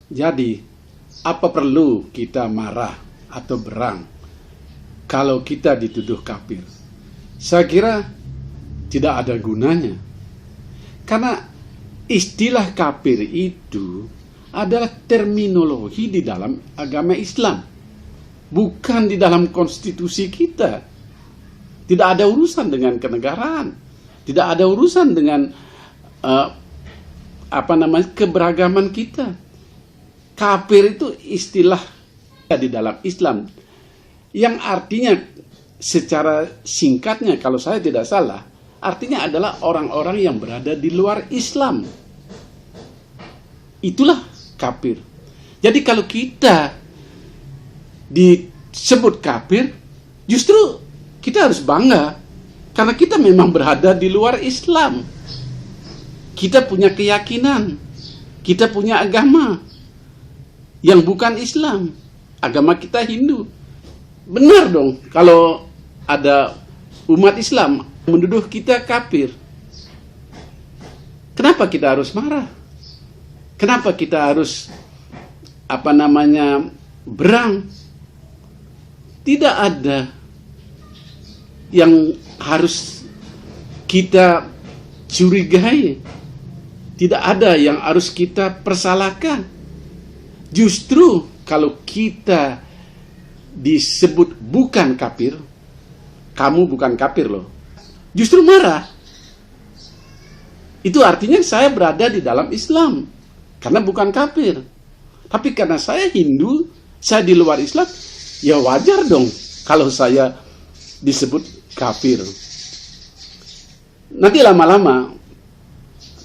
Jadi, apa perlu kita marah atau berang kalau kita dituduh kafir? Saya kira tidak ada gunanya. Karena istilah kafir itu adalah terminologi di dalam agama Islam, bukan di dalam konstitusi kita. Tidak ada urusan dengan kenegaraan, tidak ada urusan dengan keberagaman kita. Kafir itu istilah di dalam Islam yang artinya secara singkatnya, kalau saya tidak salah, artinya adalah orang-orang yang berada di luar Islam. Itulah kafir. Jadi kalau kita disebut kafir, justru kita harus bangga karena kita memang berada di luar Islam. Kita punya keyakinan, kita punya agama yang bukan Islam. Agama kita Hindu. Benar dong kalau ada umat Islam menuduh kita kafir. Kenapa kita harus marah? Kenapa kita harus berang? Tidak ada yang harus kita curigai. Tidak ada yang harus kita persalahkan. Justru kalau kita disebut bukan kafir, kamu bukan kafir loh, justru marah. Itu artinya saya berada di dalam Islam karena bukan kafir. Tapi karena saya Hindu, saya di luar Islam, ya wajar dong kalau saya disebut kafir. Nanti lama-lama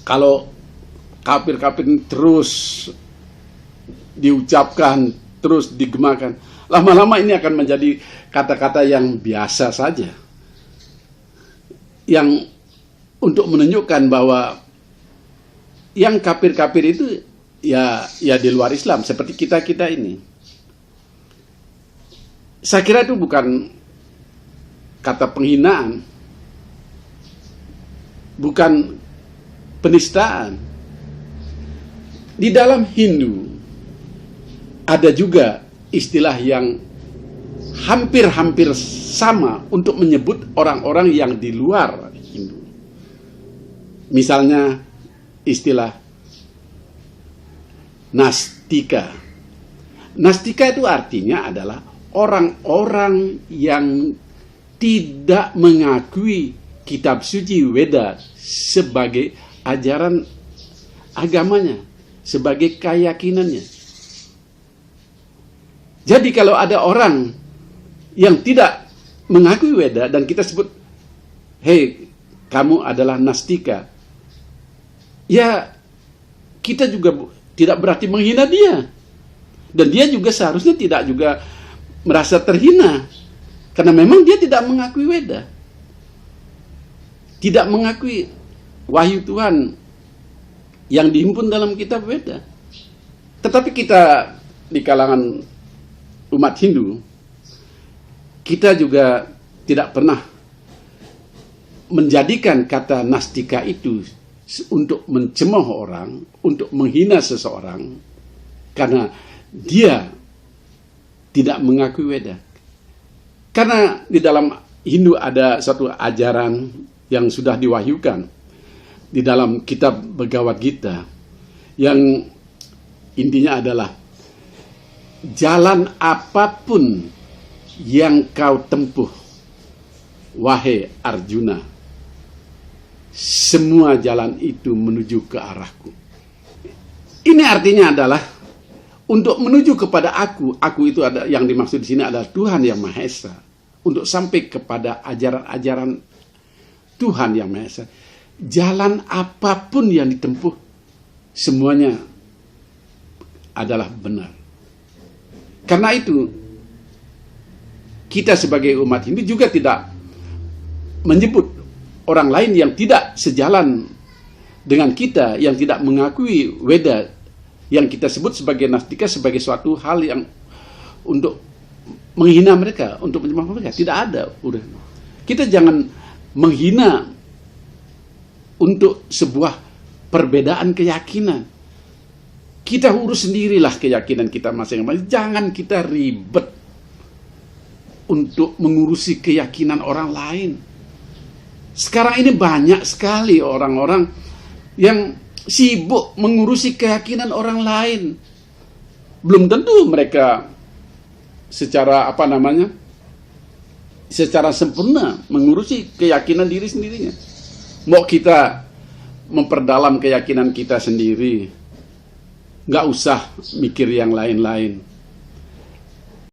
kalau kafir-kafir terus diucapkan, terus digemakan, lama-lama ini akan menjadi kata-kata yang biasa saja, yang untuk menunjukkan bahwa yang kafir-kafir itu ya di luar Islam, seperti kita ini. Saya kira itu bukan kata penghinaan, bukan penistaan. Di dalam Hindu ada juga istilah yang hampir-hampir sama untuk menyebut orang-orang yang di luar Hindu. Misalnya istilah Nastika. Nastika itu artinya adalah orang-orang yang tidak mengakui kitab suci Weda sebagai ajaran agamanya, sebagai keyakinannya. Jadi kalau ada orang yang tidak mengakui Weda dan kita sebut, hei, kamu adalah Nastika, ya kita juga tidak berarti menghina dia. Dan dia juga seharusnya tidak juga merasa terhina, karena memang dia tidak mengakui Weda, tidak mengakui wahyu Tuhan yang dihimpun dalam kitab Weda. Tetapi kita di kalangan umat Hindu, kita juga tidak pernah menjadikan kata Nastika itu untuk mencemooh orang, untuk menghina seseorang, karena dia tidak mengakui Weda. Karena di dalam Hindu ada satu ajaran yang sudah diwahyukan di dalam kitab Bhagavad Gita, yang intinya adalah jalan apapun yang kau tempuh, wahai Arjuna, semua jalan itu menuju ke arahku. Ini artinya adalah untuk menuju kepada aku itu ada yang dimaksud di sini adalah Tuhan Yang Maha Esa. Untuk sampai kepada ajaran-ajaran Tuhan Yang Maha Esa, jalan apapun yang ditempuh, semuanya adalah benar. Karena itu, kita sebagai umat Hindu juga tidak menyebut orang lain yang tidak sejalan dengan kita, yang tidak mengakui Weda, yang kita sebut sebagai Nastika, sebagai suatu hal yang untuk menghina mereka, untuk mencemooh mereka. Tidak ada. Udah. Kita jangan menghina untuk sebuah perbedaan keyakinan. Kita urus sendirilah keyakinan kita masing-masing. Jangan kita ribet untuk mengurusi keyakinan orang lain. Sekarang ini banyak sekali orang-orang yang sibuk mengurusi keyakinan orang lain. Belum tentu mereka secara secara sempurna mengurusi keyakinan diri sendirinya. Mau kita memperdalam keyakinan kita sendiri, nggak usah mikir yang lain-lain.